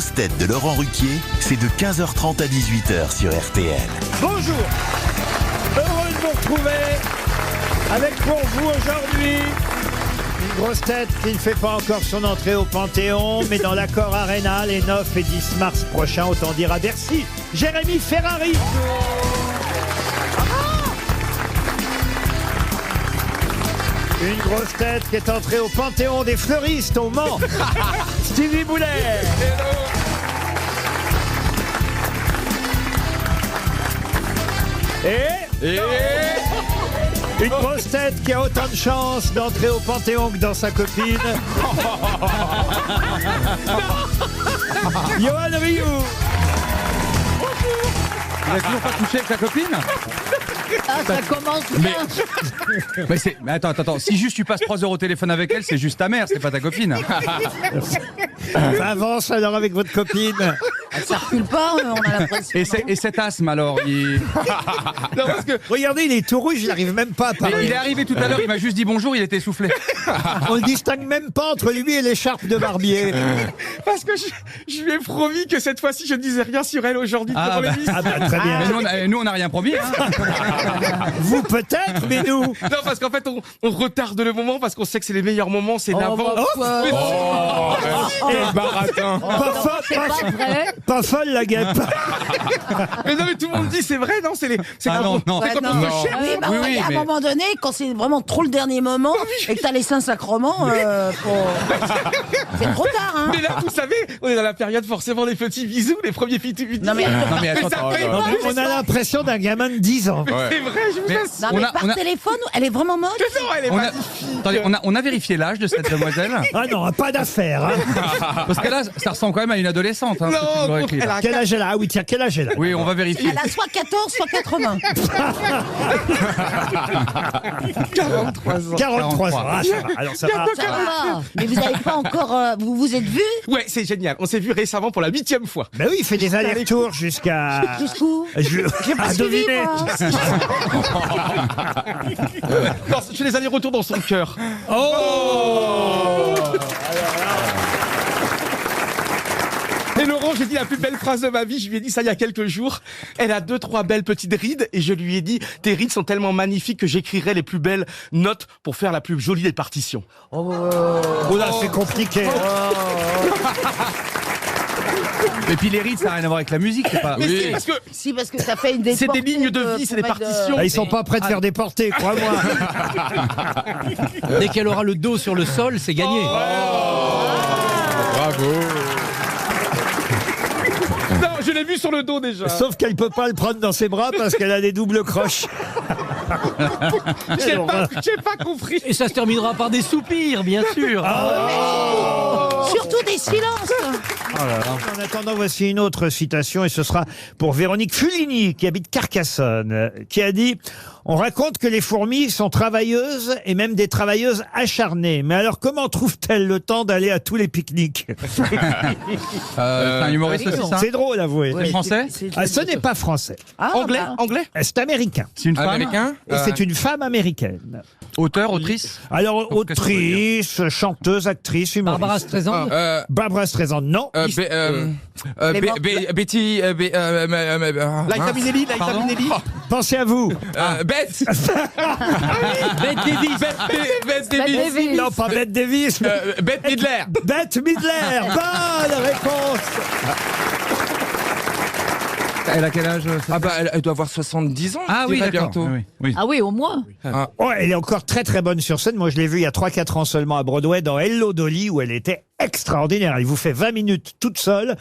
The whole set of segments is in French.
grosses têtes de Laurent Ruquier, c'est de 15h30 à 18h sur RTL. Bonjour, heureux de vous retrouver avec pour vous aujourd'hui une grosse tête qui ne fait pas encore son entrée au Panthéon, mais dans l'Accor Arena les 9 et 10 mars prochains, autant dire à Bercy, Jérémy Ferrari. Une grosse tête qui est entrée au Panthéon des fleuristes au Mans, Stevie Boulet. Et une grosse tête qui a autant de chance d'entrer au Panthéon que dans sa copine, Johan Rioux. Vous n'avez toujours pas couché avec sa copine? Ah, ça commence bien. Mais attends, si juste tu passes 3 heures au téléphone avec elle, c'est juste ta mère, c'est pas ta copine. Ça avance alors avec votre copine. Ça recule pas, on a l'impression. Et cet asthme alors Non, parce que... Regardez, il est tout rouge, il n'arrive même pas à parler. Il est arrivé tout à l'heure, il m'a juste dit bonjour, il était essoufflé. On le distingue même pas entre lui et l'écharpe de barbier. Parce que je lui ai promis que cette fois-ci je ne disais rien sur elle aujourd'hui. Ah bah, très bien. Mais nous on n'a rien promis. Hein. Vous peut-être, mais nous. Non, parce qu'en fait on retarde le moment parce qu'on sait que c'est les meilleurs moments, c'est l'avant. Baratin. C'est pas vrai. Pas folle la guêpe. Mais non, mais tout le monde dit c'est vrai, non? C'est non. c'est comme Non. on se cherche. Oui, bah, Oui, à un mais- moment donné, quand c'est vraiment trop le dernier moment et que t'as les seins sacrements, c'est trop tard, hein. Mais là, vous savez, on est dans la période forcément des petits bisous, les premiers bisous. Non, mais attends, ça fait Non, pas, mais on a l'impression d'un gamin de 10 ans. c'est vrai, je vous assure. Non, mais par téléphone, elle est vraiment moche. Mais non, elle est On a... magnifique. Attendez, on a vérifié l'âge de cette demoiselle. Ah non, pas d'affaire. Hein. Parce que là, ça ressemble quand même à une adolescente. Hein, ce que tu nous Non, as écrit, là. elle a Quel âge elle a? Ah oui, tiens, quel âge elle a? Oui, on va vérifier. Elle a soit 14, soit 80. 43 ans. 43 ans. Ah, ça va. Alors ça va. Ça va. Mais vous n'avez pas encore. Vous vous êtes vus? Ouais, c'est génial. On s'est vu récemment pour la 8e fois. Ben oui, il fait des allers-retours jusqu'à. Jusqu'où? J'ai pas À suivi, deviner. moi. Non, je fais les allers-retours dans son cœur. Et Laurent, j'ai dit la plus belle phrase de ma vie, je lui ai dit ça il y a quelques jours. Elle a 2-3 belles petites rides et je lui ai dit tes rides sont tellement magnifiques que j'écrirai les plus belles notes pour faire la plus jolie des partitions. Oh là, c'est compliqué. Et puis les rides, ça n'a rien à voir avec la musique, c'est pas. Mais c'est parce que Si, parce que ça fait une des. c'est des lignes de vie, c'est des partitions. Ah, ils sont pas prêts de faire des portées, crois-moi. Dès qu'elle aura le dos sur le sol, c'est gagné. Non, je l'ai vu sur le dos déjà. Sauf qu'elle peut pas le prendre dans ses bras parce qu'elle a des doubles croches. J'ai pas compris. Et ça se terminera par des soupirs, bien sûr. Surtout des silences. En attendant, voici une autre citation et ce sera pour Véronique Fulini qui habite Carcassonne, qui a dit « On raconte que les fourmis sont travailleuses et même des travailleuses acharnées. Mais alors comment trouvent-elles le temps d'aller à tous les pique-niques ?» C'est un humoriste aussi, ça? C'est drôle, avouez. C'est français? Ah, ce n'est pas français. Ah, Anglais, bah. anglais. C'est américain. C'est une femme? Américain. Et c'est une femme américaine. Auteur, autrice? Alors, qu'est-ce que ça veut autrice, chanteuse, actrice, humoriste. Barbara Streisand. Barbara Streisand, non. Betty. Liza Minnelli, Liza Minnelli. Pensez à vous. Bette. Bette Davis. Bette Davis. Non, pas Bette Davis. mais Bette Midler. Bette Midler. Bonne réponse. Elle a quel âge? Ah bah elle doit avoir 70 ans. Ah je oui, dirais d'accord. bientôt. Oui. Ah oui, au moins. Oh, elle est encore très très bonne sur scène. Moi, je l'ai vue il y a 3-4 ans seulement à Broadway dans Hello Dolly où elle était extraordinaire. Elle vous fait 20 minutes toute seule,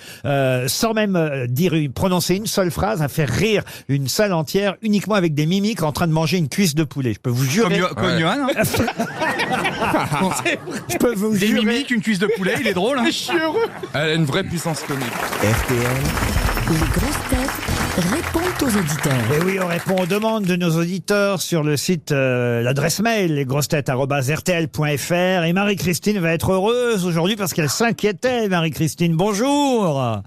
sans même prononcer une seule phrase, à faire rire une salle entière uniquement avec des mimiques en train de manger une cuisse de poulet. Je peux vous jurer. Comme Johan, hein? Je peux vous Des jurer. mimiques, une cuisse de poulet, il est drôle. Hein? Je suis heureux. Elle a une vraie puissance comique. RTL, Les grosses têtes répondent aux auditeurs. Et oui, on répond aux demandes de nos auditeurs sur le site, l'adresse mail, lesgrossetêtes@rtl.fr. Et Marie-Christine va être heureuse aujourd'hui parce qu'elle s'inquiétait. Marie-Christine, bonjour.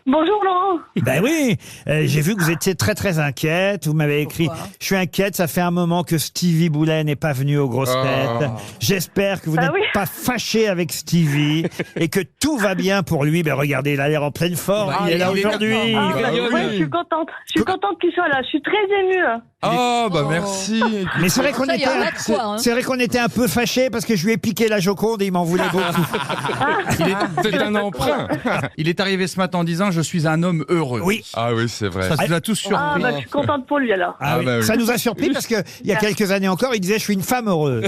Bonjour Laurent. Ben oui, j'ai vu que vous étiez très très inquiète. Vous m'avez écrit « Je suis inquiète, ça fait un moment que Stevie Boulet n'est pas venu aux grosses têtes. J'espère que vous n'êtes pas fâché avec Stevie et que tout va bien pour lui. » Ben regardez, il a l'air en pleine forme. Il est là aujourd'hui. Oui, je suis contente. Je suis contente qu'il soit là. Je suis très émue. Oh, bah merci. Mais c'est vrai qu'on était, c'est vrai qu'on était un peu fâchés parce que je lui ai piqué la Joconde et il m'en voulait beaucoup. C'est un emprunt. Il est arrivé ce matin en disant « Je suis un homme heureux ». Oui. Ah oui, c'est vrai. Ça nous a tous surpris. Je suis contente pour lui alors. Ah oui. bah oui. Ça nous a surpris parce qu'il y a quelques années encore, il disait « Je suis une femme heureuse ».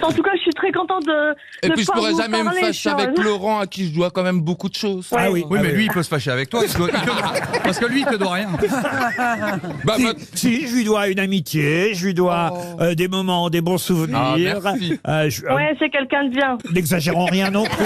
En tout cas, je suis très contente de Et puis je pouvoir pourrais vous jamais me parler fâcher sur- avec Laurent à qui je dois quand même beaucoup de choses. Ah oui. Oui, mais lui, il peut se fâcher avec toi. Parce que lui, il te doit rien. Bah, Si, je lui dois une amitié, je lui dois des moments, des bons souvenirs. Ah, merci. Ouais, c'est quelqu'un de bien. N'exagérons rien non plus.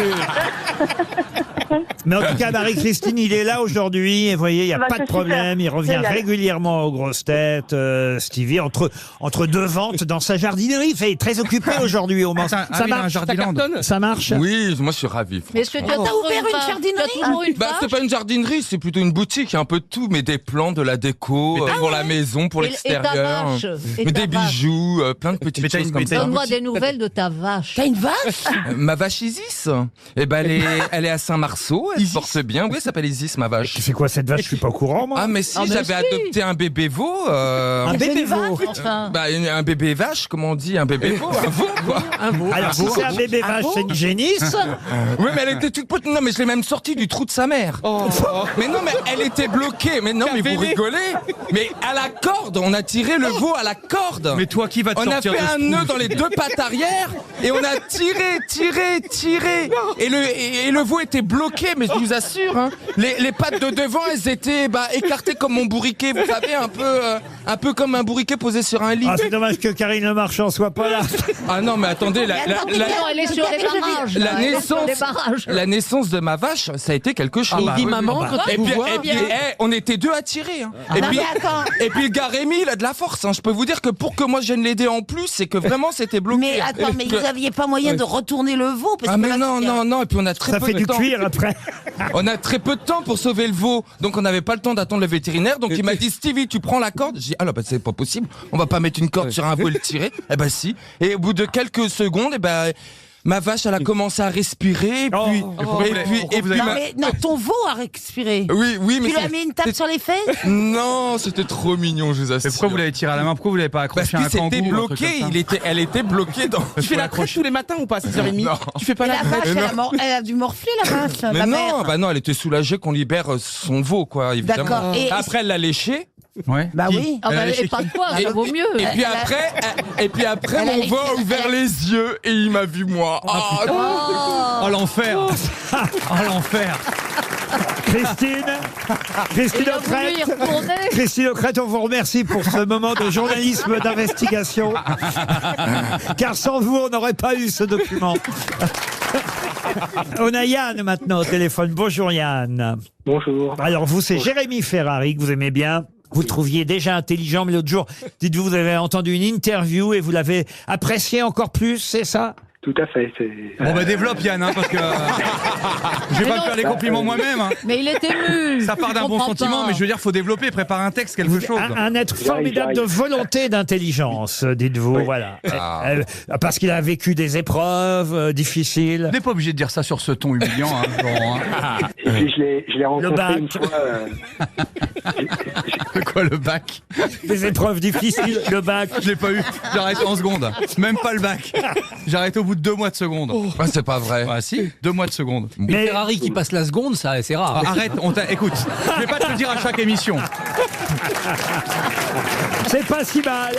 Mais en tout cas, Marie-Christine, il est là aujourd'hui. Et vous voyez, il n'y a Bah, pas de c'est problème. super. Il revient Génial. régulièrement aux grosses têtes, Stevie, entre deux ventes dans sa jardinerie. Il est très occupé aujourd'hui au Mans. Ah, Ça oui, il a un marche. jardiland. Ça marche. oui, moi je suis ravi. Mais est-ce que tu as T'as ouvert une jardinerie? Tu as toujours une Bah, vache c'est pas une jardinerie, c'est plutôt une boutique, il y a un peu de tout, mais des plantes, de la déco, pour la maison, pour Et l'extérieur. ta vache Et Mais ta des vache bijoux, plein de petites Mais t'as choses une- comme mais t'as ça. une- Donne-moi des nouvelles de ta vache. T'as une vache? Ma vache Isis, eh ben elle est à Saint-Marceau, elle se porte bien. Oui, elle s'appelle Isis, ma vache. C'est quoi cette vache? Je suis pas au courant, moi. Ah mais si, Ah, mais j'avais si. adopté un bébé veau. Un bébé veau. Enfin, Bah, un bébé vache, comment on dit, un bébé veau, un veau quoi. Alors, si c'est un bébé vache, c'est une génisse. Oui, mais elle était toute petite. Non, mais je l'ai même sortie du trou de sa mère. Mais non, mais elle était bloquée. Mais non, mais vous rigolez. Mais à la corde, on a tiré le veau à la corde. Mais toi, qui va te On a sortir fait de ce un trou nœud dans les deux pattes arrière et on a tiré. Et le veau était bloqué, mais je vous assure, hein, les pattes de devant, elles étaient écartées comme mon bourriquet, vous savez, un peu comme un bourriquet posé sur un lit. Ah, c'est dommage que Karine Le Marchand soit pas là. Ah non, mais attendez, non, elle est sur les barrages. la là, elle est sur les naissance, barrages. la naissance de ma vache, ça a été quelque chose. Il dit maman quand Et il puis, vous voit. on était deux à tirer. Hein. Non, mais attends. Et puis le gars Rémi, il a de la force. Hein. Je peux vous dire que pour que moi je vienne l'aider en plus, c'est que vraiment c'était bloqué. Mais attends, mais vous aviez pas moyen de retourner le veau parce Ah que mais là, non. Et puis on a très Ça peu fait de du temps. cuir après. On a très peu de temps pour sauver le veau, donc on n'avait pas le temps d'attendre le vétérinaire. Donc il m'a dit Stevie, tu prends la corde. J'ai dit ah là bah c'est pas possible. On va pas mettre une corde sur un veau et le tirer. Eh ben si. Et au bout de quelques secondes, ma vache, elle a commencé à respirer. Et puis, Non, mais non, ton veau a respiré. Oui, mais Tu lui as mis une tape sur les fesses? Non, c'était trop mignon, je vous assure. Mais pourquoi vous l'avez tiré à la main? Pourquoi vous l'avez pas Parce accroché à un que kangourou? c'était un truc bloqué, comme ça elle était bloquée dans. Tu fais la crèche tous les matins ou pas à 6h30? Non. Tu fais pas Et la la crèche? vache, elle a dû morfler, la vache. Mais la non, mère. non, elle était soulagée qu'on libère son veau, quoi, évidemment. D'accord. Et- Après, elle l'a léché. Ouais. Bah oui. Ah bah, et pas de quoi, ça vaut mieux. Et puis après, elle a mon veau a léché- ouvert les yeux et il m'a vu moi. Oh l'enfer. Oh l'enfer. Christine Il a voulu y Ockrent. retourner. Christine Ockrent, on vous remercie pour ce moment de journalisme d'investigation. Car sans vous, on n'aurait pas eu ce document. On a Yann maintenant au téléphone. Bonjour Yann. Bonjour. Alors vous, c'est Jérémy Ferrari que vous aimez bien. Vous le trouviez déjà intelligent, mais l'autre jour, dites-vous, vous avez entendu une interview et vous l'avez apprécié encore plus, c'est ça? Tout à fait. Bon bah développe Yann, hein, parce que je vais pas me faire les compliments moi-même. Hein. Mais il est ému. Ça part d'un Je bon comprends sentiment, pas. mais je veux dire, faut développer, préparer un texte, quelque chose. Un être formidable de volonté, d'intelligence, dites-vous, Oui. voilà. Parce qu'il a vécu des épreuves difficiles. On n'est pas obligé de dire ça sur ce ton humiliant, hein, Laurent, hein. Et puis je l'ai rencontré bac. une fois. Quoi le bac? Des épreuves difficiles, le bac. Je l'ai pas eu, j'ai arrêté en seconde. Même pas le bac. J'ai arrêté au bout de 2 mois de seconde. Ah, c'est pas vrai. Ah si, 2 mois de seconde. Mais Ferrari qui passe la seconde, ça, c'est rare. Ah, arrête, écoute, je vais pas te le dire à chaque émission. C'est pas si mal.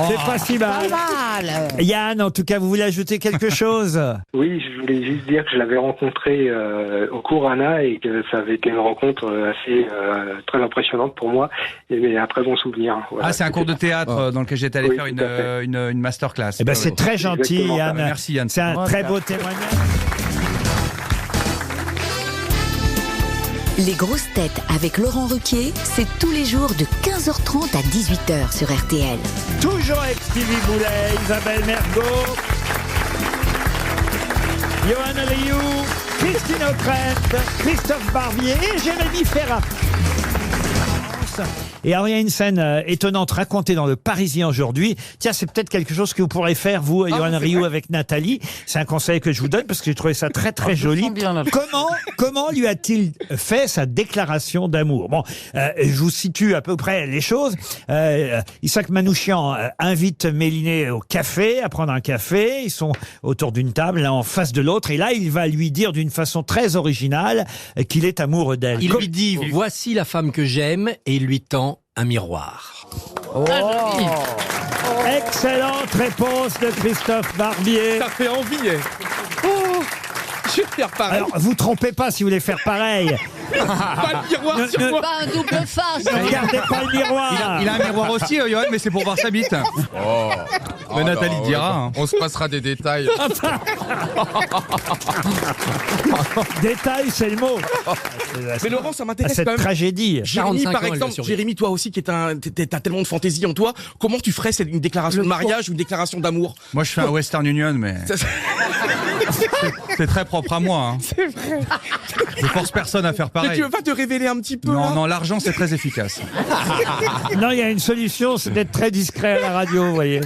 C'est pas si mal. Pas mal. Yann, en tout cas, vous voulez ajouter quelque chose? Oui, je voulais juste dire que je l'avais rencontré au cours ANA et que ça avait été une rencontre assez très impressionnante pour moi et un très bon souvenir. Voilà. Ah, c'est un cours de théâtre dans lequel j'étais allé Oui, faire tout à fait. une masterclass. Eh ben, c'est très gentil, Exactement. Yann. Merci, Yann. C'est un très beau témoignage. Les grosses têtes avec Laurent Ruquier, c'est tous les jours de 15h30 à 18h sur RTL. Toujours avec Stevie Boulet, Isabelle Mergo, Johan Rioux, Christine O'Krent, Christophe Barbier et Jérémy Ferrat. Et alors, il y a une scène étonnante racontée dans le Parisien aujourd'hui. Tiens, c'est peut-être quelque chose que vous pourrez faire, vous, Johan Rioux, avec Nathalie. C'est un conseil que je vous donne parce que j'ai trouvé ça très, très joli. Comment lui a-t-il fait sa déclaration d'amour? Bon, je vous situe à peu près les choses. Isaac Manouchian invite Méliné au café, à prendre un café. Ils sont autour d'une table, l'un en face de l'autre. Et là, il va lui dire d'une façon très originale qu'il est amoureux d'elle. Il lui dit « Voici la femme que j'aime » et il lui tend un miroir. Excellente réponse de Christophe Barbier. Ça fait envie. Je vais faire pareil. Alors, vous trompez pas si vous voulez faire pareil. Pas le miroir sur moi. Pas un double face. Ne regardez pas le miroir. Il a un miroir aussi, Johan, mais c'est pour voir sa bite. Mais Nathalie dira. Hein. On se passera des détails. Détail, c'est le mot. Mais Laurent, ça m'intéresse Cette quand même. tragédie. Jérémy, 45 par ans, elle l'a exemple, survécu. Jérémy, toi aussi, t'as tellement de fantaisie en toi. Comment tu ferais une déclaration de mariage ou une déclaration d'amour? Moi, je fais un Western Union, mais c'est très propre à moi. Hein. C'est vrai. Je force personne à faire Mais pareil. tu veux pas te révéler un petit peu Non, là non, l'argent, c'est très efficace. Non, il y a une solution, c'est d'être très discret à la radio, vous voyez.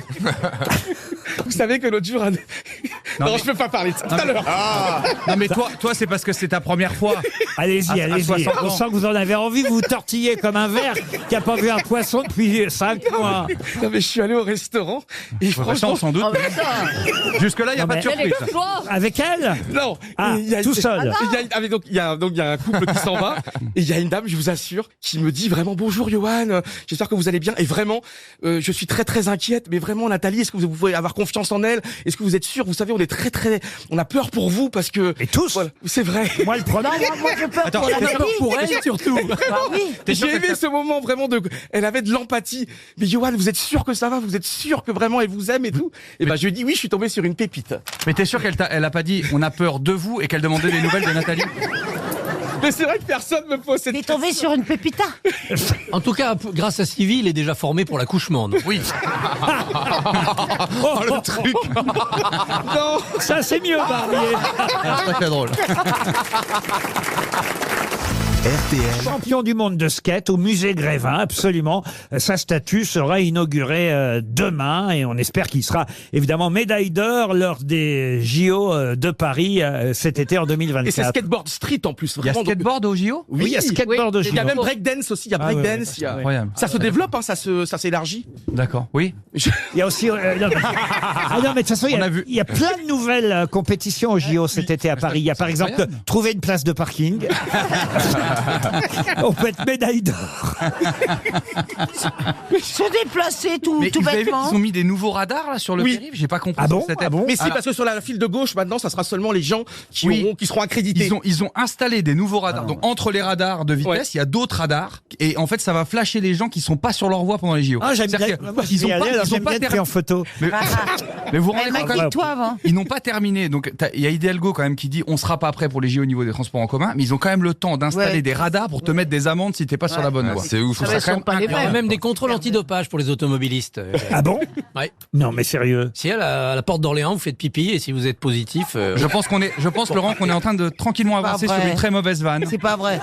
Vous savez que l'autre jour... Non, mais- je peux pas parler de ça tout à l'heure. Non, mais toi, c'est parce que c'est ta première fois. Allez-y, À allez-y. 60 On ans. sent que vous en avez envie, vous tortillez comme un verre qui n'a pas vu un poisson depuis 5 mois. Non, mais je suis allé au restaurant et franchement... Sans doute. Oh, mais ça, Jusque-là, il n'y a Non, pas de mais- quel surprise. exploit. Avec elle? Non, Ah, et il y a- tout seul. Il y a un couple qui s'en va et il y a une dame, je vous assure, qui me dit vraiment bonjour Johan, j'espère que vous allez bien et vraiment je suis très très inquiète, mais vraiment Nathalie, est-ce que vous pouvez avoir confiance en elle? Est-ce que vous êtes sûr? Vous savez, on a peur pour vous parce que Et tous. voilà, c'est vrai. Moi, le premier. Moi, j'ai peur Attends, pour la t'es sûr famille. Pour elle, surtout. Bah oui. T'es sûr J'ai qu'elle aimé ce moment vraiment elle avait de l'empathie. Mais Johan, vous êtes sûr que ça va? Vous êtes sûr que vraiment elle vous aime et tout? Et ben je lui ai dit oui, je suis tombé sur une pépite. Mais t'es sûr elle a pas dit on a peur de vous et qu'elle demandait des nouvelles de Nathalie? Mais c'est vrai que personne me pose cette T'es tombé sur une pépita. En tout cas, grâce à Stevie, il est déjà formé pour l'accouchement. donc. Oui. Oh, le truc. Non. Ça, c'est mieux, Barbier. C'est très drôle. RTL, Champion du monde de skate au musée Grévin, absolument. Sa statue sera inaugurée demain et on espère qu'il sera évidemment médaille d'or lors des JO de Paris cet été en Et c'est skateboard 2024. street en plus. Il y a Vraiment, skateboard au JO? Oui, il y a skateboard Oui, au Il y a JO. même breakdance aussi, il y a Ah, ouais, breakdance. ouais, il y a- Incroyable. Ça se développe, hein, ça s'élargit. D'accord. Oui. Il y a aussi. Non, mais... Ah non, mais de toute façon, On a vu. il y a plein de nouvelles compétitions au JO cet été à Paris. Il y a par exemple incroyable. trouver une place de parking. On peut être médaille d'or. Ils sont déplacés tout Mais tout vous avez vu bêtement. qu'ils ont mis des nouveaux radars là sur le Oui. périph'? J'ai pas compris. Ah ce bon que c'était. Ah bon Mais si, Alors, parce que sur la file de gauche, maintenant, ça sera seulement les gens qui, Oui. qui seront accrédités. Ils ont installé des nouveaux radars. Donc entre les radars de vitesse, Ouais. il y a d'autres radars et en fait ça va flasher les gens qui sont pas sur leur voie pendant les JO. Ah, j'aime C'est-à-dire bien. que Moi, ils ont pas, alors, ils ont j'aime pas bien être terminé. pris en photo. Mais vous vous rendez Elle m'a compte quand dit même, toi avant. ils n'ont pas terminé. Donc il y a Hidalgo quand même qui dit on sera pas prêt pour les JO au niveau des transports en commun, mais ils ont quand même le temps d'installer Ouais. des radars pour te mettre des amendes si t'es pas sur la bonne voie. C'est ouf. Ah, mais serait sont pas les Il y aura mêmes. même des contrôles antidopage pour les automobilistes. Ah bon? Ouais. Non, mais sérieux. Si à la porte d'Orléans, vous faites pipi et si vous êtes positif, Je pense Laurent qu'on est en train de tranquillement avancer Pas sur vrai. une très mauvaise vanne. C'est pas vrai.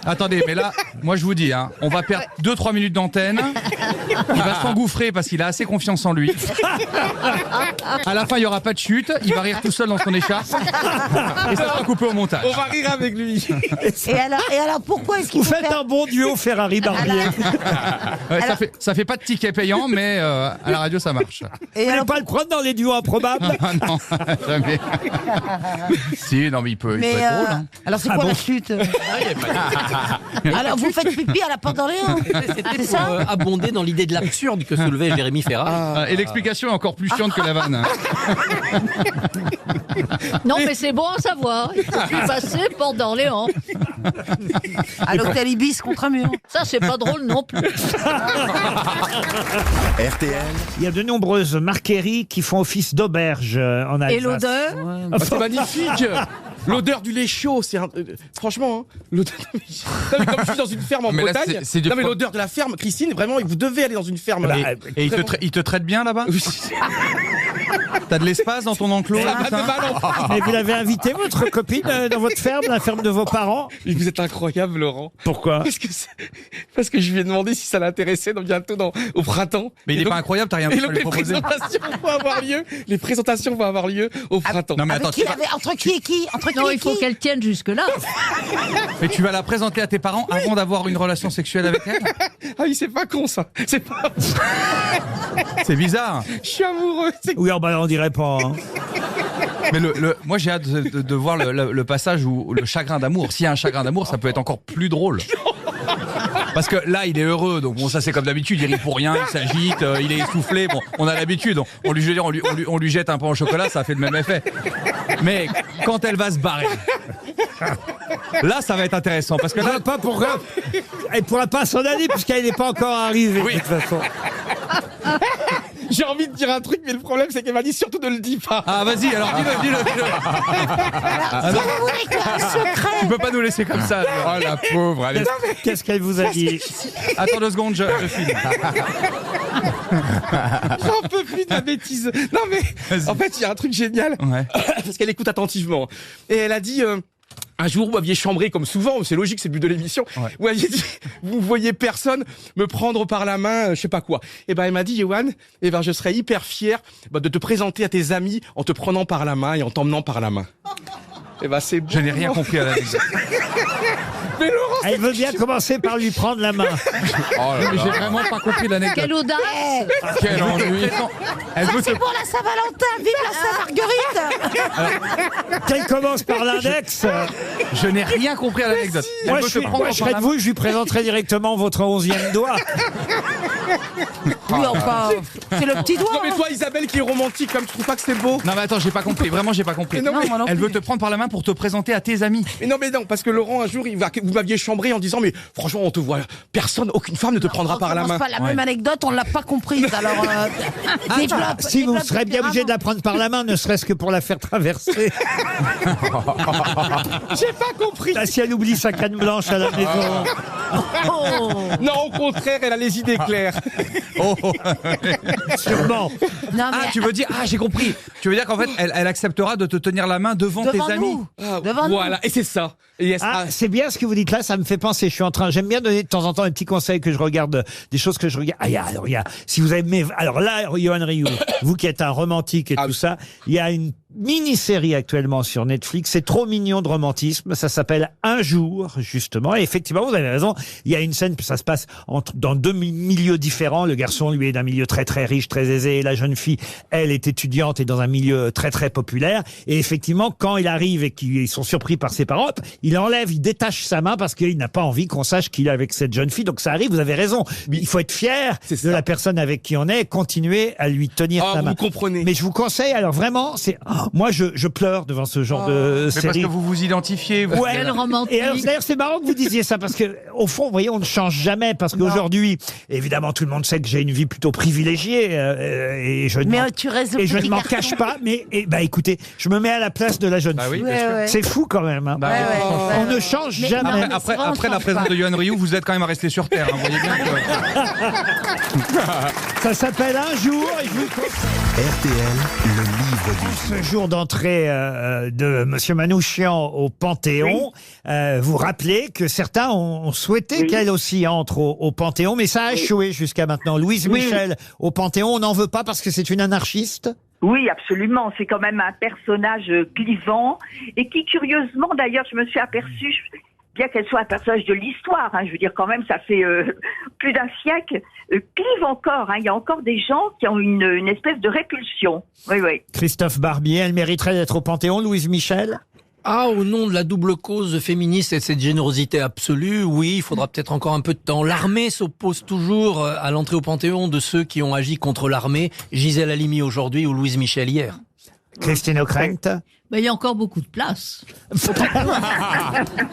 Attendez, mais là, moi je vous dis, hein, on va perdre 2-3 minutes d'antenne. Il va s'engouffrer parce qu'il a assez confiance en lui. À la fin, il n'y aura pas de chute. Il va rire tout seul dans son écharpe. Et ça sera coupé au montage. On va rire avec lui. Et alors pourquoi est-ce qu'il Vous faut faites faire... un bon duo Ferrari-Barbier. Ouais, ça fait pas de ticket payant, mais à la radio ça marche. Et Vous alors, voulez pas le prendre dans les duos improbables? Ah non, jamais. Si, non, mais il peut mais être drôle. Hein. alors c'est Ah quoi bon la chute? Alors vous faites pipi à la porte d'Orléans? c'était C'est pour ça? abonder dans l'idée de l'absurde que soulevait Jérémy Ferrat. Et l'explication est encore plus chiante que la vanne. Non, mais c'est bon à savoir. Je suis passé porte d'Orléans. À l'hôtel Ibis contre un mur. Ça, c'est pas drôle non plus. RTL, Il y a de nombreuses marqueries qui font office d'auberge en Alsace. Et l'odeur? Ah, c'est magnifique. L'odeur du lait chaud, franchement, hein, l'odeur... Non, mais comme je suis dans une ferme en Mais là, Bretagne, c'est du non mais l'odeur de la ferme, Christine, vraiment, vous devez aller dans une ferme. Bah, Et il te traite bien là-bas? T'as de l'espace dans ton enclos là, tout ça Mais vous l'avez invité, votre copine, dans votre ferme, la ferme de vos parents? Mais vous êtes incroyable, Laurent. Pourquoi? Parce que je lui ai demandé si ça l'intéressait au printemps. Mais il est pas incroyable, t'as rien pu lui proposer. Les présentations vont avoir lieu au printemps. Non mais attends, Entre qui et qui? Non, il faut qu'elle tienne jusque-là. mais tu vas la présenter à tes parents avant d'avoir une relation sexuelle avec elle? Ah oui, c'est pas con ça. C'est pas... C'est bizarre. Je suis amoureux. Oui, on dirait pas. Hein. Mais moi j'ai hâte de voir le passage où le chagrin d'amour. S'il y a un chagrin d'amour, ça peut être encore plus drôle. Parce que là, il est heureux, donc bon, ça c'est comme d'habitude, il rit pour rien, il s'agite, il est essoufflé, bon, on a l'habitude, on lui jette un pain au chocolat, ça fait le même effet. Mais quand elle va se barrer, là ça va être intéressant, parce que là... Pas pour... Elle pourra pas s'en aller, puisqu'elle n'est pas encore arrivée, Oui. de toute façon. J'ai envie de dire un truc, mais le problème c'est qu'elle m'a dit surtout ne le dis pas. Ah vas-y, alors dis-le. Tu peux pas nous laisser comme ça. Oh la pauvre, allez. Qu'est-ce qu'elle vous a dit? Attends 2 secondes, je filme. J'en peux plus de la bêtise. Non mais, en fait, il y a un truc génial. Ouais. Parce qu'elle écoute attentivement. Et elle a dit... un jour, vous m'aviez chambré comme souvent, c'est logique, c'est le but de l'émission. Ouais. Vous m'aviez dit, vous voyez personne me prendre par la main, je sais pas quoi. Et ben, elle m'a dit, Johan, je serais hyper fier de te présenter à tes amis en te prenant par la main et en t'emmenant par la main. Et ben, c'est bon. Je n'ai rien compris à la vie. Mais Laurent, Elle veut bien commencer par lui prendre la main. Oh là Mais j'ai là. vraiment pas compris l'anecdote. Quelle audace! Quel ennui. Elle veut te... C'est pour la Saint-Valentin, vive la Saint-Marguerite! Qu'elle commence par l'index. Je n'ai rien compris à l'anecdote. Elle Moi, veut te prendre je par serais la de main. vous, je lui présenterai directement votre 11e doigt. Oui, enfin, c'est le petit doigt. non mais toi, Isabelle, qui est romantique, comme tu trouves pas que c'est beau? Non mais attends, j'ai pas compris, vraiment j'ai pas compris. Mais non, mais- moi non Elle plus. veut te prendre par la main pour te présenter à tes amis. Mais non, parce que Laurent, un jour, vous m'aviez chambré en disant, mais franchement, on te voit, personne, aucune femme ne te prendra par la main. Pas la même anecdote, on l'a pas comprise. Alors, développe, Si vous développe serez bien obligé de la prendre par la main, ne serait-ce que pour la faire traverser. J'ai pas compris. Là, si elle oublie sa canne blanche à la maison. Oh. Non, au contraire, elle a les idées claires. Sûrement. Non, Ah mais tu veux dire, ah j'ai compris. Tu veux dire qu'en fait elle acceptera de te tenir la main devant devant tes amis. nous. Devant nous. Voilà, et c'est ça. Et elle sera- Ah, c'est bien ce que vous dites là, ça me fait penser. J'aime bien donner de temps en temps des petits conseils que je regarde, des choses que je regarde. Ah, si vous aimez, alors là, Johan Rioux, vous qui êtes un romantique et tout ça, il y a une mini-série actuellement sur Netflix. C'est trop mignon de romantisme. Ça s'appelle Un jour, justement. Et effectivement, vous avez raison. Il y a une scène, ça se passe dans 2 milieux différents. Le garçon, lui, est d'un milieu très très riche, très aisé. Et la jeune fille, elle, est étudiante et dans un milieu très très populaire. Et effectivement, quand il arrive et qu'ils sont surpris par ses parents, hop, il détache sa main parce qu'il n'a pas envie qu'on sache qu'il est avec cette jeune fille. Donc ça arrive, vous avez raison. Il faut être fier de la personne avec qui on est et continuer à lui tenir sa main. Vous comprenez. Mais je vous conseille, alors vraiment, moi je pleure devant ce genre de Mais parce série. que vous vous identifiez. Vous... Ouais. Quel romantique. Et alors, d'ailleurs, c'est marrant que vous disiez ça parce que, au fond, vous voyez, on ne change jamais parce qu'aujourd'hui, évidemment, tout le monde sait que j'ai une vie plutôt privilégiée et je Mais tu restes le et je ne petit m'en garçon. cache pas. Mais écoutez, je me mets à la place de la jeune Bah oui, fille. bien sûr. Ouais. C'est fou quand même. Hein. Bah oui. On ne change Mais jamais. non, mais Après, c'est vraiment après la change présence pas. de Johan Rioux, vous êtes quand même resté sur Terre. Hein, vous voyez bien que... Ça s'appelle Un jour et je vous conseille. RTL, le livre du Ce jour d'entrée de Monsieur Manouchian au Panthéon, vous rappelez que certains ont souhaité qu'elle aussi entre au Panthéon, mais ça a échoué jusqu'à maintenant. Louise Michel au Panthéon, on n'en veut pas parce que c'est une anarchiste. Oui, absolument. C'est quand même un personnage clivant et qui, curieusement, d'ailleurs, je me suis aperçue, bien qu'elle soit un personnage de l'histoire, je veux dire quand même, ça fait plus d'un siècle, clive encore. Il y a encore des gens qui ont une espèce de répulsion. Oui, oui. Christophe Barbier, elle mériterait d'être au Panthéon, Louise Michel. Ah, au nom de la double cause féministe et de cette générosité absolue, oui, il faudra peut-être encore un peu de temps. L'armée s'oppose toujours à l'entrée au Panthéon de ceux qui ont agi contre l'armée. Gisèle Halimi aujourd'hui ou Louise Michel hier. Christine O'Krent. Mais il y a encore beaucoup de place.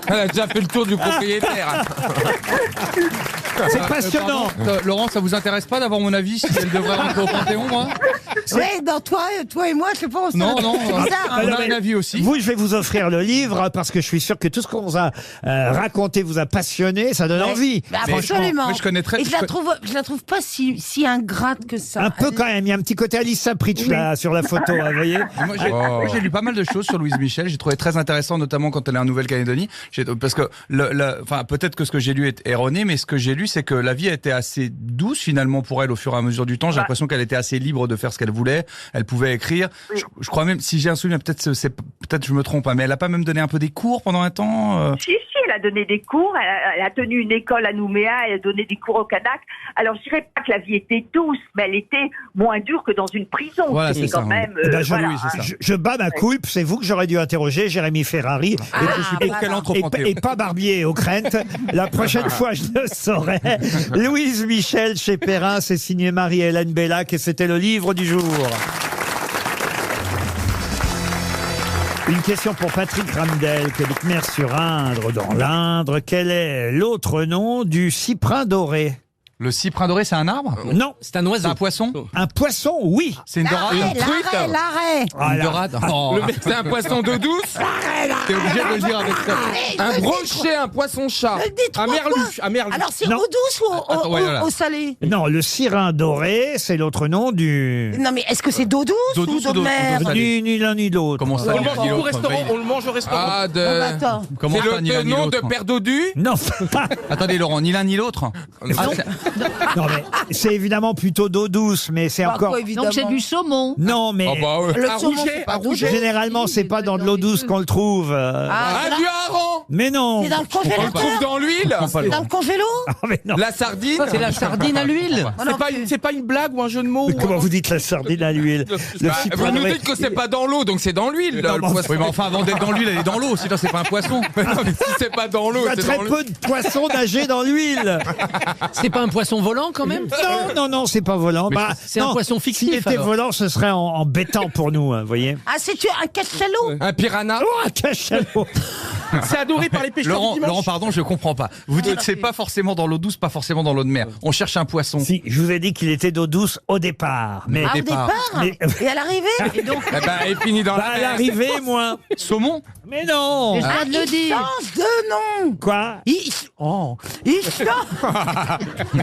Elle a déjà fait le tour du propriétaire. C'est passionnant. Laurent, ça vous intéresse pas d'avoir mon avis si elle devrait rentrer au Panthéon, moi? Ouais, dans toi et moi, je pense. Non, C'est bizarre, hein. on a un avis aussi. Vous, je vais vous offrir le livre parce que je suis sûr que tout ce qu'on vous a raconté vous a passionné, ça donne envie. Bah, Mais absolument. moi, je connais très- Et je la trouve pas si ingrate que ça. Un peu quand même, il y a un petit côté Alice Sapritch là sur la photo, vous voyez. Moi, j'ai lu pas mal de choses sur Louise Michel. J'ai trouvé très intéressant, notamment quand elle est en Nouvelle-Calédonie. Parce que, enfin, peut-être que ce que j'ai lu est erroné, mais ce que j'ai lu, c'est que la vie a été assez douce finalement pour elle au fur et à mesure du temps. J'ai l'impression qu'elle était assez libre de faire ce qu'elle voulait. Elle pouvait écrire. Je crois même, si j'ai un souvenir, peut-être je me trompe, hein, mais elle a pas même donné un peu des cours pendant un temps. Si, elle a donné des cours, elle a tenu une école à Nouméa, elle a donné des cours au Kanak. Alors, je dirais pas que la vie était douce, mais elle était moins dure que dans une prison. Voilà, C'était c'est quand ça, même... Eh ben, voilà, je bats ma coupe, c'est vous que j'aurais dû interroger, Jérémy Ferrari. Et pas Barbier au Crète. La prochaine fois, je le saurai. Louise Michel chez Perrin, c'est signé Marie-Hélène Bellac et c'était le livre du jour. Une question pour Patrick Ramdel, qui habite Mer-sur-Indre, dans l'Indre. Quel est l'autre nom du cyprin doré? Le cyprin doré, c'est un arbre? Non. C'est un oiseau. C'est un poisson? Un poisson, oui. C'est une dorade? L'arrêt. Une dorade? Le mec, c'est un poisson d'eau douce. T'es obligé de le dire avec ça. Un brochet, un poisson-chat. Un merlu. Alors, c'est Non. eau douce ou Attends, ouais, voilà. eau salée? Non, le cyrin doré, c'est l'autre nom du... Non, mais est-ce que c'est d'eau douce D'eau ou douce ou d'eau de d'eau mer? salée? Ni l'un ni l'autre. Comment ça? On le mange au restaurant. Ah, Bon, bah, attends. Comment C'est ça, ni l'un le ni nom de l'autre? Père Dodu. Non. Attendez, Laurent, ni l'un ni l'autre? Non, mais c'est évidemment plutôt d'eau douce, mais c'est Bah, encore... quoi, évidemment. Donc c'est du saumon. Non, mais... Le saumon, rouget, c'est pas un rouget. Généralement, c'est pas dans de l'eau douce qu'on le trouve. Ah, Un du hareng. Mais non. c'est dans le On le trouve congélateur. dans l'huile. Dans le congélo. Ah, mais non. La sardine. C'est la sardine à l'huile. C'est pas une blague ou un jeu de mots. Comment vous dites la sardine à l'huile? Le Bah, cyprin vous nous doré. dites que c'est pas dans l'eau, donc c'est dans l'huile. Non, le mais poisson. Oui, mais enfin, avant d'être dans l'huile, elle est dans l'eau. Sinon, c'est pas un poisson. Non, mais si c'est pas dans l'eau, Il y a c'est très dans l'huile. peu de poissons nager dans l'huile. C'est pas un poisson volant quand même? Non, c'est pas volant. Mais Bah, c'est un non, poisson fictif, S'il était alors. volant, ce serait en bêtant pour nous, vous voyez. Ah, c'est un cachalot. Un piranha. Oh, un cachalot. C'est adoré par les pêcheurs du dimanche. Laurent, pardon, je comprends pas. Vous dites que c'est pas forcément dans l'eau douce, pas forcément dans l'eau de mer. On cherche un poisson. Si, je vous ai dit qu'il était d'eau douce au départ. Mais Ah, au départ. Mais- Et à l'arrivée. Et donc, Eh ben, il finit dans bah, la à mer. l'arrivée, moi. Saumon? Mais non. Je viens de le il dire. change de nom. Quoi?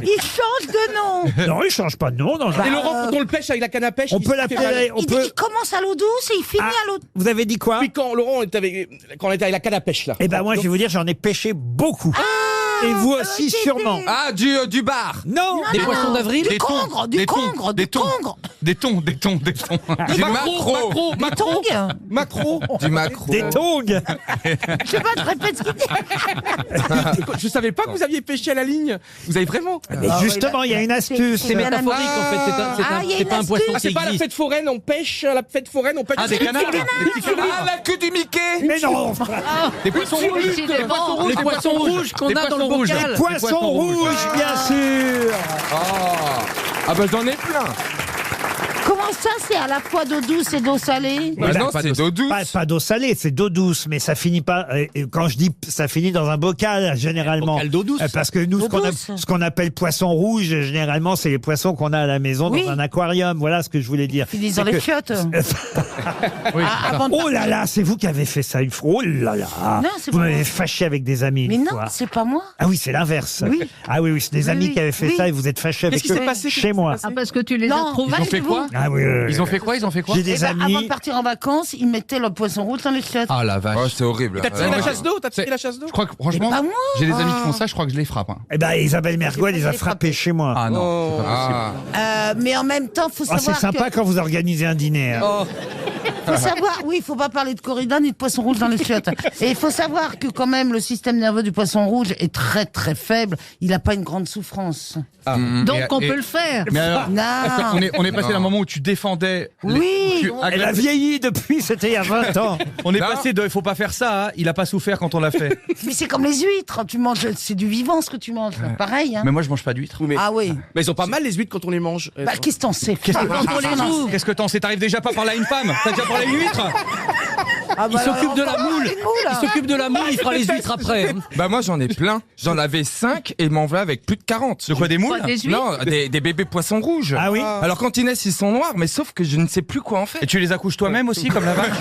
Il change de nom. Non, il change pas de nom. Non, Et Laurent, quand on le pêche avec la canne à pêche, on il peut se fait mal. l'appeler. On peut. Il commence à l'eau douce et il finit Ah, à l'eau. vous avez dit quoi? Puis quand Laurent est quand on était avec la canne à pêche là. Eh ben moi, je vais vous dire, j'en ai pêché beaucoup. Et vous aussi, sûrement. Ah, du bar. Non. Des poissons d'avril? Des thons. congre, du Des thons. congre, Des du thons. congre. Des thons. Du macro. Des tongs. Macro. Du macro. Des tongs. Je sais pas, je répète ce qu'il dit. Je savais pas que vous aviez pêché à la ligne. Vous avez vraiment. Et justement, il y a une astuce. C'est métaphorique en fait. il y a C'est une pas un astuce. poisson Ah, qui c'est pas la existe. fête foraine, on pêche à la fête foraine, on pêche. Ah, des canards. Des petits canards. Ah, la queue du Mickey. Mais non. Des poissons rouges. Décidément. Les poissons rouges qu'on Des a dans le poissons rouges. bocal. Poisson rouge, bien sûr. Ah bah j'en ai plein. Comment ça, c'est à la fois d'eau douce et d'eau salée? Bah non, c'est d'eau douce. Pas d'eau salée, c'est d'eau douce, mais ça finit pas. Et quand je dis ça finit dans un bocal, généralement. Bocal d'eau douce. Parce que nous, D'eau douce. ce qu'on appelle poisson rouge, généralement, c'est les poissons qu'on a à la maison Oui. dans un aquarium. Voilà ce que je voulais dire. Finissent dans C'est les que- chiottes. Oui, Ah, avant de Oh là là, c'est vous qui avez fait ça une fois. Oh là là. Non, c'est vous pas m'avez moi. fâché avec des amis. Mais une non, fois. c'est pas moi. Ah oui, c'est l'inverse. Oui. Ah oui, c'est des Oui, amis oui, qui avaient fait oui. ça et vous êtes fâchés avec Qu'est-ce qui eux s'est passé chez moi. Ah, parce que tu les Non, as trouvés. Ils ont fait quoi? Ah oui, oui, oui. Ils ont fait quoi? J'ai des Eh ben, amis. avant de partir en vacances, ils mettaient le poisson rouge dans les chiottes. Ah la vache. Oh, c'est horrible. T'as tiré Ouais, la moi, chasse d'eau? T'as tiré la chasse d'eau? Je crois que franchement, Bah moi. j'ai des amis qui font ça, je crois que je les frappe. Hein. Eh ben, Isabelle Mergo, elle les a frappés chez moi. Ah non, c'est pas possible. Ah. Mais en même temps, faut Ah, savoir c'est sympa quand vous organisez un dîner. hein. faut savoir, oui, il faut pas parler de corrida ni de poisson rouge dans les chiottes. Et il faut savoir que quand même le système nerveux du poisson rouge est très très faible. Il n'a pas une grande souffrance. Donc on Et- peut le faire. Mais alors, Non. on est passé d'un moment où tu défendais. Oui. Elle a vieilli depuis, c'était il y a 20 ans. On est Non. passé de il faut pas faire ça, hein, il a pas souffert quand on l'a fait. Mais c'est comme les huîtres. Tu manges, c'est du vivant ce que tu manges. Pareil. Hein. Mais moi je mange pas d'huîtres. Oui, mais, Ah oui. mais ils ont pas mal les huîtres quand on les mange. Bah, qu'est-ce que t'en sais? Quand on les ouvre. Qu'est-ce que t'en sais? T'arrives déjà pas par là à une femme? T'as déjà parlé à une huître? Il s'occupe de la moule. Il s'occupe de la moule, il fera les huîtres après. Bah moi j'en ai plein. J'en avais 5 et m'en va avec plus de 40. De quoi, des moules? Des huîtres? Non, des bébés poissons rouges. Ah oui. Alors quand ils naissent, ils sont noirs, mais sauf que je ne sais plus quoi en faire. Et tu les accouches toi-même aussi, comme la vache?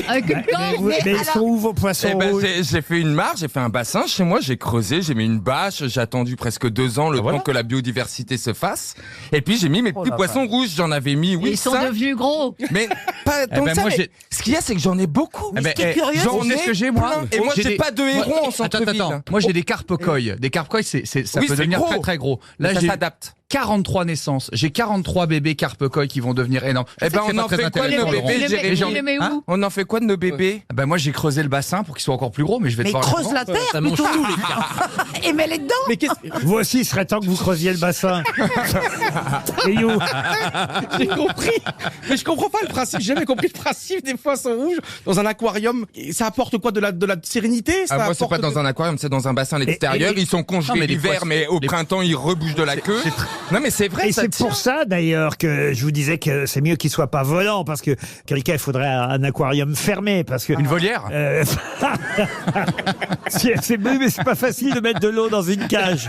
Avec une corde. Mais ils sont où vos poissons Eh ben, rouges? j'ai fait une mare, j'ai fait un bassin chez moi, j'ai creusé, j'ai mis une bâche, j'ai attendu presque 2 ans le temps que la biodiversité se fasse. Et puis j'ai mis mes petits poissons rouges, j'en avais mis Ils sont 5. devenus gros. Mais pas tant ben, que ça, moi, mais j'ai- ce qu'il y a, c'est que j'en ai beaucoup. Eh ben, J'en vous savez ai ce que j'ai, moi? plein. Et moi, j'ai des- pas de héron en centre-ville. Attends. Moi, j'ai des carpe-coïs. Des carpe-coïs, ça Oui, peut c'est devenir gros. très très gros. Là, Ça j'ai s'adapte. 43 naissances. J'ai 43 bébés carpe-coïs qui vont devenir énormes. Eh ben, C'est on pas en très fait quoi de intéressant, nos Laurent. bébés, Tu Jérémy? les mets où? On en fait quoi de nos bébés? Ben, moi, j'ai creusé le bassin pour qu'ils soient encore plus gros, mais je vais Mais devoir les creuse revendre. la terre, Ça mange plutôt. tout, les gars. Et mets-les dedans. Mais qu'est-ce Vous aussi, il serait temps que vous creusiez le bassin. Et you. j'ai compris? Mais je comprends pas le principe. J'ai jamais compris le principe des poissons rouges dans un aquarium. Et ça apporte quoi, de la sérénité? Ça Ah, moi, c'est apporte pas dans un aquarium, c'est dans un bassin à l'extérieur. et- Ils sont Non, congelés mais les l'hiver, poissons- mais au les- printemps, ils rebougent de la queue. Non, mais c'est vrai, Et ça c'est tient. pour ça d'ailleurs que je vous disais que c'est mieux qu'il soit pas volant, parce que quelqu'un, il faudrait un aquarium fermé, parce que Une volière? c'est mieux, mais c'est pas facile de mettre de l'eau dans une cage.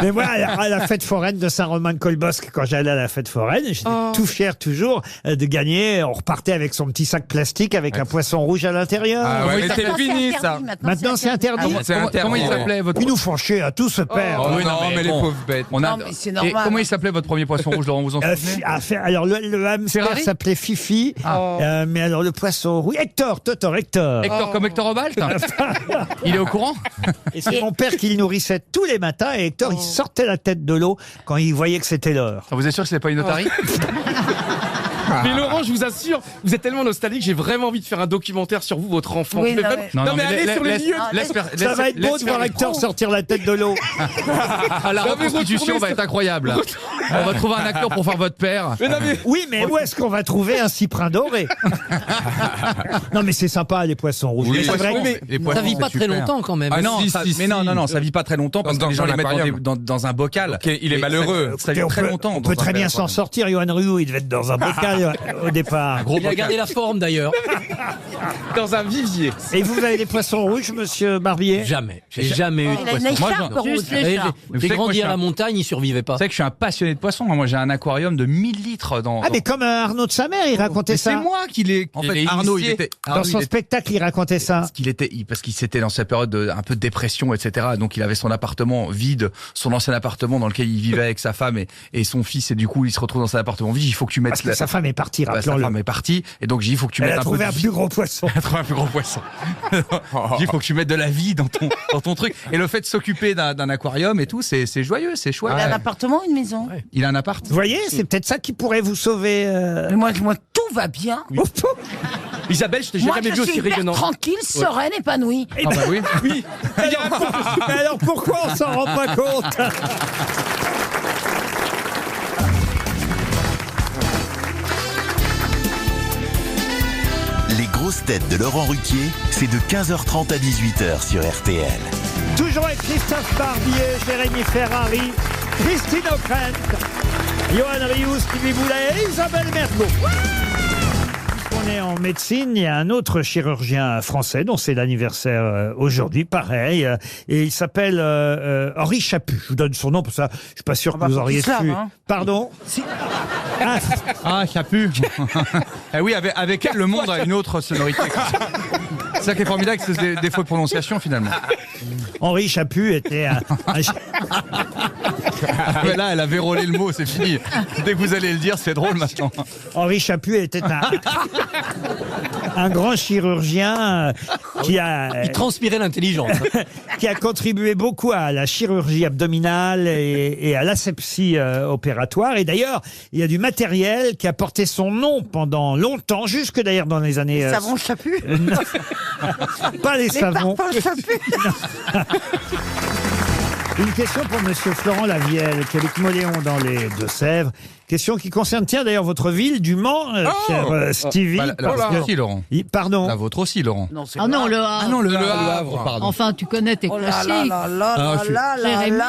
Mais moi, à la fête foraine de Saint-Romain-de-Colbosque, quand j'allais à la fête foraine, j'étais tout fier toujours de gagner. On repartait avec son petit sac plastique avec un poisson rouge à l'intérieur. Ah ouais, mais c'est Maintenant, fini, interdit, ça. Maintenant, c'est interdit. C'est interdit. Comment il s'appelait votre... Ils nous font chier à tout se perdre. Oh, Oui, non, non, mais mais les bon. pauvres bêtes. On a... Non, mais c'est Et normal. comment il s'appelait votre premier poisson rouge, Laurent, vous en souvenez? Alors, le hamster Ferrari s'appelait Fifi, mais alors le poisson rouge... Hector. Hector comme Hector Obalt? Il est au courant? Et c'est mon père qui le nourrissait tous les matins, et Hector, il sortait la tête de l'eau quand il voyait que c'était l'heure. Vous êtes sûr que c'est pas une otarie? Mais Laurent, je vous assure, vous êtes tellement nostalgique, j'ai vraiment envie de faire un documentaire sur vous, votre enfant. Oui, Je vais non, vraiment- mais- Non, mais allez sur les lieux. Ça va être beau de voir Hector sortir la tête de l'eau. La Non, mais reconstitution retournez va être incroyable. On va trouver un acteur pour faire votre père. Mais non, mais... Oui, mais où est-ce qu'on va trouver un cyprin doré? Non, mais c'est sympa, les poissons rouges. Oui, Mais c'est vrai mais- que- Les poissons, Ça vit pas c'est très super. longtemps quand même. Ah Ah, non, si, ça, si, mais non, si. non, ça vit pas très longtemps parce Dans que les gens un les mettent aquarium. dans un bocal. Ok, il est Et malheureux. Ça vit on très peut- longtemps. On dans peut un très bien bel s'en aquarium. sortir. Johan Rioux, il devait être dans un bocal au départ. Gros Il a bocal. gardé la forme d'ailleurs. Dans un vivier. Et vous avez des poissons rouges, monsieur Barbier? Jamais. J'ai jamais eu de Il a une poisson. Moi, écharpe j'en- rouge. Juste les J'ai chats. Vous j'ai savez que moi, grandi je suis à la un- montagne, il survivait pas. Vous savez que je suis un passionné de poissons. Moi, j'ai un aquarium de 1000 litres dans. Ah, mais comme Arnaud de sa mère, il racontait Mais c'est ça. moi qui l'ai. En Il fait, est Arnaud, initié. Dans son spectacle, il racontait ça. parce qu'il s'était dans sa période un peu de dépression, etc. Donc il avait son appartement vide, son ancien appartement dans lequel il vivait avec sa femme et son fils, et du coup il se retrouve dans cet appartement vide. Il faut que tu mettes. Parce que sa femme est partie, Bah, sa rappelons-le. femme est partie, et donc j'ai dit il faut que tu Elle mettes a un peu trouvé de un vie. plus gros poisson. Elle a trouvé un plus gros poisson. J'ai dit il faut que tu mettes de la vie dans ton truc. Et le fait de s'occuper d'un aquarium et tout, c'est joyeux, c'est chouette. Il a un appartement, une maison. Il a un appart. Vous voyez, c'est peut-être ça qui pourrait vous sauver. Mais moi, tout va bien. Isabelle, je t'ai Moi, jamais je vu aussi suis hyper rayonnant. tranquille, sereine, épanouie. Ah bah oui. Oui. Mais alors pourquoi on s'en rend pas compte? Les grosses têtes de Laurent Ruquier, c'est de 15h30 à 18h sur RTL. Toujours avec Christophe Barbier, Jérémy Ferrari, Christine O'Krent, Johan Rioux, Stevie Boulet et Isabelle Mergo. On est en médecine, il y a un autre chirurgien français dont c'est l'anniversaire aujourd'hui, pareil, et il s'appelle Henri Chaput. Je vous donne son nom, pour ça, je suis pas sûr que vous auriez su. Hein. Pardon? Ah, ça pue. Eh oui, avec elle, le monde a une autre sonorité. C'est ça qui est formidable, c'est des défauts de prononciation finalement. Henri Chaput était un Mais là, elle a vérolé le mot, c'est fini. Dès que vous allez le dire, c'est drôle maintenant. Henri Chaput était un grand chirurgien qui a... Il transpirait l'intelligence. qui a contribué beaucoup à la chirurgie abdominale et à l'asepsie opératoire. Et d'ailleurs, il y a du matériel qui a porté son nom pendant longtemps, jusque d'ailleurs dans les années... Savon Chaput. pas les savons. Parfums Chaput. Une question pour Monsieur Florent Lavielle, qui habite Moléon dans les Deux-Sèvres. Question qui concerne, tiens d'ailleurs, votre ville du Mans, cher Stevie. Bah, la vôtre aussi, Laurent. Pardon. La vôtre aussi, Laurent. Ah non, le Havre. Ah non, le Havre, pardon. Enfin, tu connais tes classiques. Jérémy,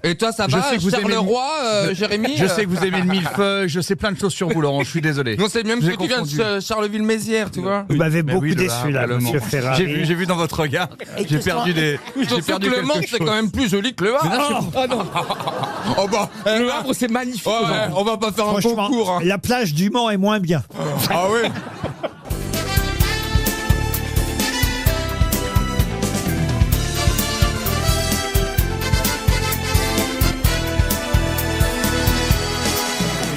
Et toi, ça va, Charleroi, Jérémy Je sais que vous aimez le millefeuille, je sais plein de choses sur vous, Laurent, je suis désolé. Non, c'est même que tu viens de Charleville-Mézières, tu vois. Vous m'avez Mais beaucoup oui, le déçu là, Havre, le Monsieur Mans. Ferrari. J'ai vu dans votre regard, j'ai perdu des... J'ai perdu le Mans, c'est quand même plus joli que le Havre. Ah non. Oh bah, Le Havre, c'est magnifique. ouais, on va pas faire un Franchement, concours. Hein. la plage du Mans est moins bien. Ah oui.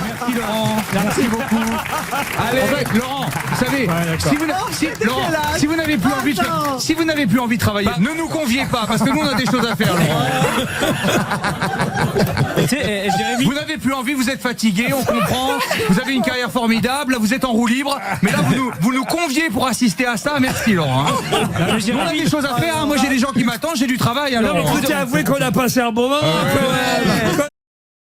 Merci Laurent, merci beaucoup. Allez, en fait, Laurent, vous savez, si vous n'avez plus envie de si vous n'avez plus envie de travailler, ne nous conviez pas parce que nous on a des choses à faire, Laurent. Vous n'avez plus envie, vous êtes fatigué, on comprend. Vous avez une carrière formidable, là vous êtes en roue libre, mais là vous nous conviez pour assister à ça. Merci Laurent. Hein. On a des choses à faire. Hein. Moi j'ai des gens qui m'attendent, j'ai du travail. Alors, Écoutez, avouez qu'on a passé un bon moment quand même.